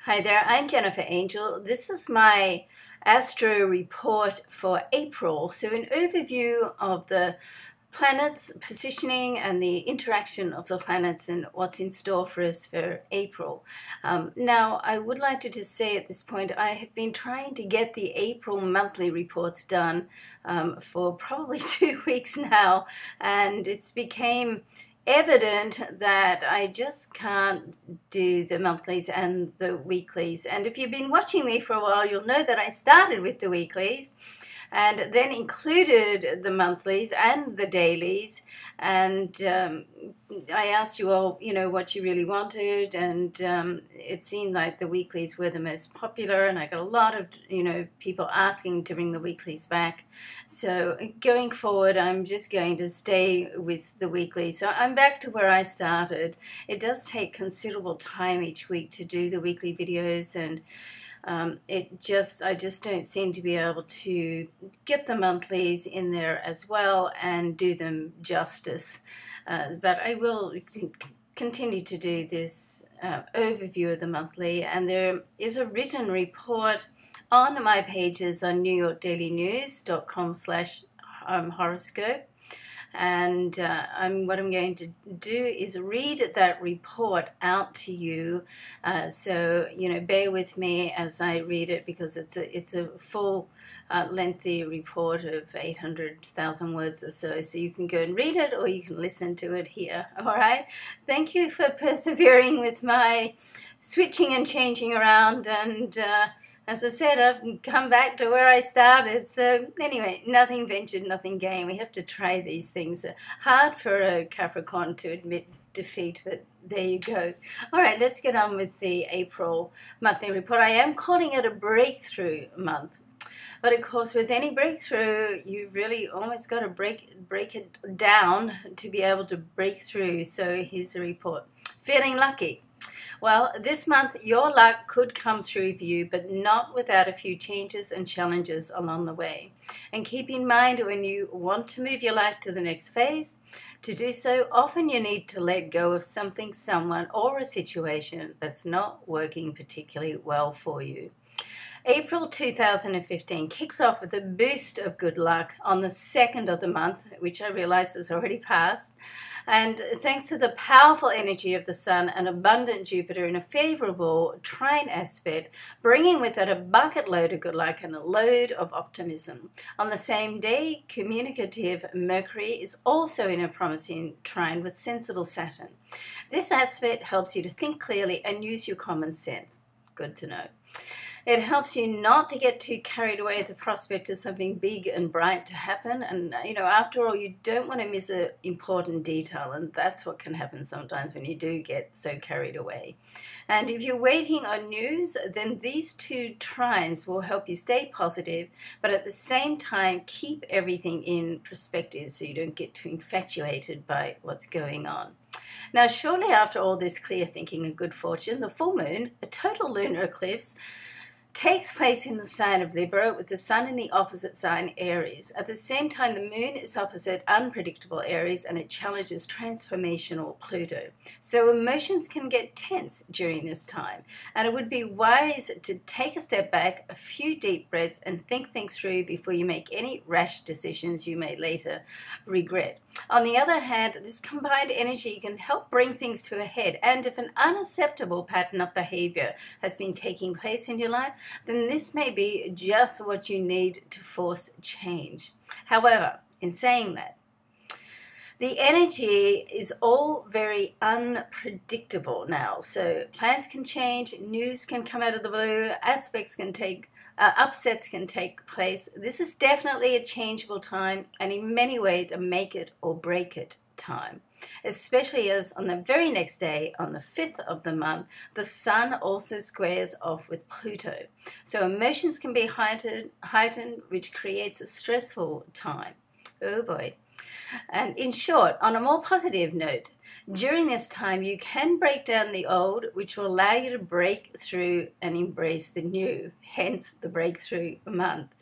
Hi there, I'm Jennifer Angel. This is my astro report for April. So an overview of the planets positioning and the interaction of the planets and what's in store for us for April. Now, I would like to just say at this point, I have been trying to get the April monthly reports done for probably 2 weeks now, and it's became evident that I just can't do the monthlies and the weeklies. And if you've been watching me for a while, you'll know that I started with the weeklies and then included the monthlies and the dailies. And I asked you all, what you really wanted, and it seemed like the weeklies were the most popular, and I got a lot of, people asking to bring the weeklies back. So going forward, I'm just going to stay with the weeklies. So I'm back to where I started. It does take considerable time each week to do the weekly videos, and I just don't seem to be able to get the monthlies in there as well and do them justice. But I will continue to do this overview of the monthly, and there is a written report on my pages on newyorkdailynews.com/horoscope. And what I'm going to do is read that report out to you. So bear with me as I read it, because it's a full, lengthy report of 800,000 words or so. So you can go and read it, or you can listen to it here. All right. Thank you for persevering with my switching and changing around, and as I said, I've come back to where I started. So anyway, nothing ventured, nothing gained. We have to try these things. Hard for a Capricorn to admit defeat, but there you go. All right, let's get on with the April monthly report. I am calling it a breakthrough month. But of course, with any breakthrough, you really almost got to break it down to be able to break through. So here's a report. Feeling lucky. Well, this month your luck could come through for you, but not without a few changes and challenges along the way. And keep in mind, when you want to move your life to the next phase, to do so, often you need to let go of something, someone, or a situation that's not working particularly well for you. April 2015 kicks off with a boost of good luck on the 2nd of the month, which I realize has already passed. And thanks to the powerful energy of the Sun and abundant Jupiter in a favorable trine aspect, bringing with it a bucket load of good luck and a load of optimism. On the same day, communicative Mercury is also in a promising trine with sensible Saturn. This aspect helps you to think clearly and use your common sense. Good to know. It helps you not to get too carried away at the prospect of something big and bright to happen. And, after all, you don't want to miss an important detail. And that's what can happen sometimes when you do get so carried away. And if you're waiting on news, then these two trines will help you stay positive, but at the same time, keep everything in perspective so you don't get too infatuated by what's going on. Now, shortly after all this clear thinking and good fortune, the full moon, a total lunar eclipse, takes place in the sign of Libra, with the Sun in the opposite sign, Aries. At the same time, the Moon is opposite unpredictable Aries, and it challenges transformational Pluto. So emotions can get tense during this time, and it would be wise to take a step back, a few deep breaths, and think things through before you make any rash decisions you may later regret. On the other hand, this combined energy can help bring things to a head, and if an unacceptable pattern of behavior has been taking place in your life, then this may be just what you need to force change. However, in saying that, the energy is all very unpredictable now. So plans can change, news can come out of the blue, upsets can take place. This is definitely a changeable time, and in many ways a make it or break it time, especially as on the very next day, on the 5th of the month, the Sun also squares off with Pluto. So emotions can be heightened, which creates a stressful time. Oh boy. And in short, on a more positive note, during this time you can break down the old, which will allow you to break through and embrace the new, hence the breakthrough month.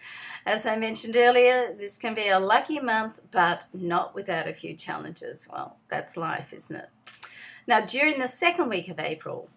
As I mentioned earlier, this can be a lucky month, but not without a few challenges. Well, that's life, isn't it? Now, during the second week of April,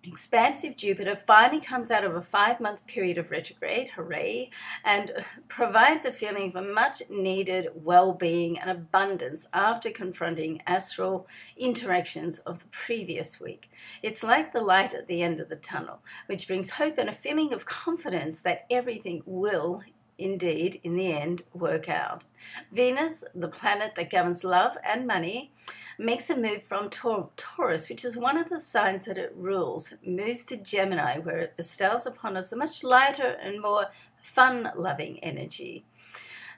Expansive Jupiter finally comes out of a 5-month period of retrograde, hooray, and provides a feeling of a much needed well-being and abundance after confronting astral interactions of the previous week. It's like the light at the end of the tunnel, which brings hope and a feeling of confidence that everything will indeed, in the end, work out. Venus, the planet that governs love and money, makes a move from Taurus, which is one of the signs that it rules, moves to Gemini, where it bestows upon us a much lighter and more fun-loving energy.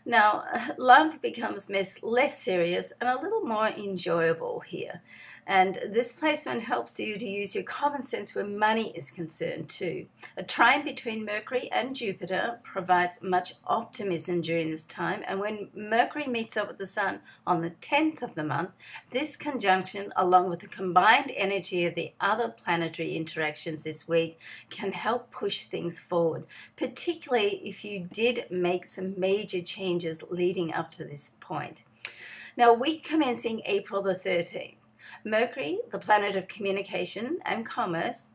Now, love becomes less serious and a little more enjoyable here. And this placement helps you to use your common sense where money is concerned too. A trine between Mercury and Jupiter provides much optimism during this time, and when Mercury meets up with the Sun on the 10th of the month, this conjunction, along with the combined energy of the other planetary interactions this week, can help push things forward, particularly if you did make some major changes leading up to this point. Now, week commencing April the 13th, Mercury, the planet of communication and commerce,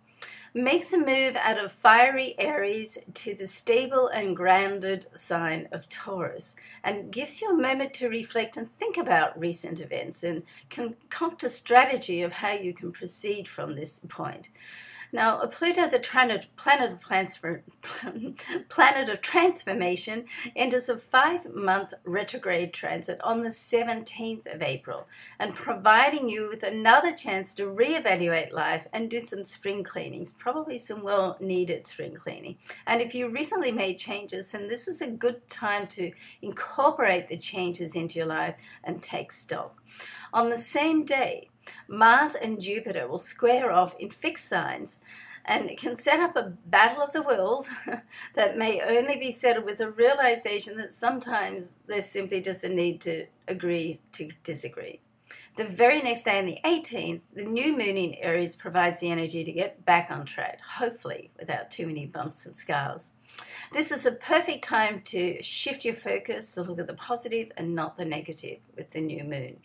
makes a move out of fiery Aries to the stable and grounded sign of Taurus and gives you a moment to reflect and think about recent events and concoct a strategy of how you can proceed from this point. Now, Pluto, the planet of transformation, enters a 5-month retrograde transit on the 17th of April, and providing you with another chance to reevaluate life and do some spring cleanings, probably some well-needed spring cleaning. And if you recently made changes, then this is a good time to incorporate the changes into your life and take stock. On the same day, Mars and Jupiter will square off in fixed signs and can set up a battle of the wills that may only be settled with a realization that sometimes there's simply just a need to agree to disagree. The very next day on the 18th, the new moon in Aries provides the energy to get back on track, hopefully without too many bumps and scars. This is a perfect time to shift your focus to look at the positive and not the negative with the new moon.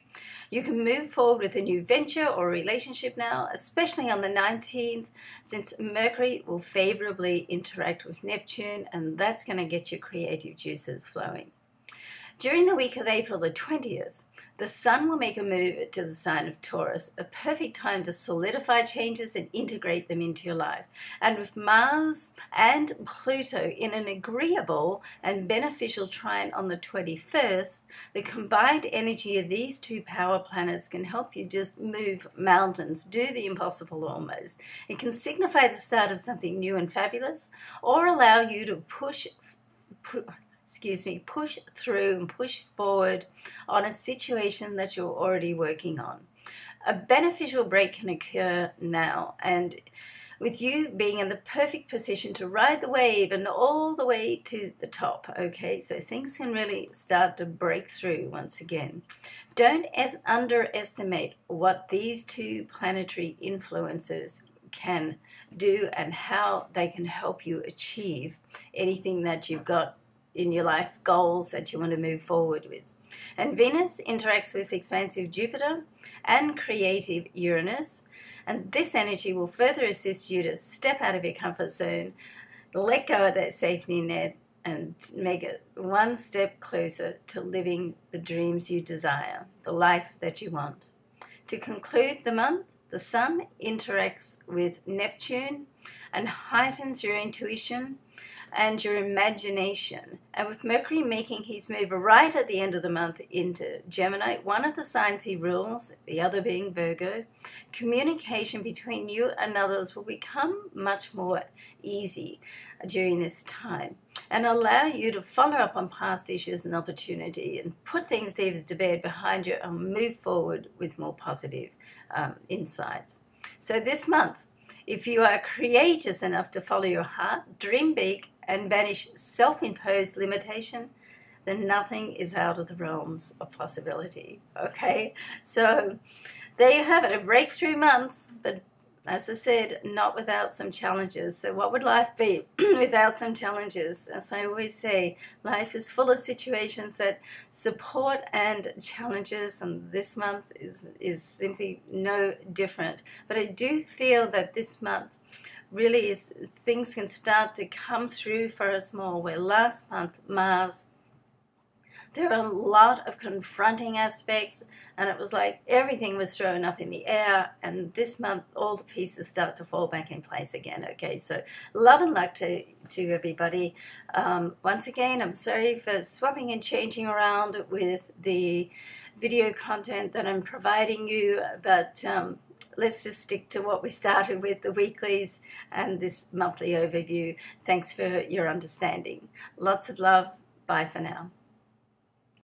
You can move forward with a new venture or relationship now, especially on the 19th, since Mercury will favorably interact with Neptune, and that's going to get your creative juices flowing. During the week of April the 20th, the Sun will make a move to the sign of Taurus, a perfect time to solidify changes and integrate them into your life. And with Mars and Pluto in an agreeable and beneficial trine on the 21st, the combined energy of these two power planets can help you just move mountains, do the impossible almost. It can signify the start of something new and fabulous, or allow you to push through and push forward on a situation that you're already working on. A beneficial break can occur now, and with you being in the perfect position to ride the wave and all the way to the top, okay? So things can really start to break through once again. Don't underestimate what these two planetary influences can do and how they can help you achieve anything that you've got in your life, goals that you want to move forward with. And Venus interacts with expansive Jupiter and creative Uranus, and this energy will further assist you to step out of your comfort zone, let go of that safety net, and make it one step closer to living the dreams you desire, the life that you want. To conclude the month, the Sun interacts with Neptune and heightens your intuition and your imagination. And with Mercury making his move right at the end of the month into Gemini, one of the signs he rules, the other being Virgo, communication between you and others will become much more easy during this time and allow you to follow up on past issues and opportunity and put things to bed behind you and move forward with more positive insights. So this month, if you are courageous enough to follow your heart, dream big, and banish self-imposed limitation, then nothing is out of the realms of possibility, okay? So there you have it, a breakthrough month, but as I said, not without some challenges. So what would life be without some challenges? As I always say, life is full of situations that support and challenges, and this month is simply no different. But I do feel that this month really is, things can start to come through for us more, where last month, Mars, there are a lot of confronting aspects, and it was like everything was thrown up in the air, and this month all the pieces start to fall back in place again. Okay, so love and luck to everybody. Once again, I'm sorry for swapping and changing around with the video content that I'm providing you, but let's just stick to what we started with, the weeklies and this monthly overview. Thanks for your understanding. Lots of love. Bye for now.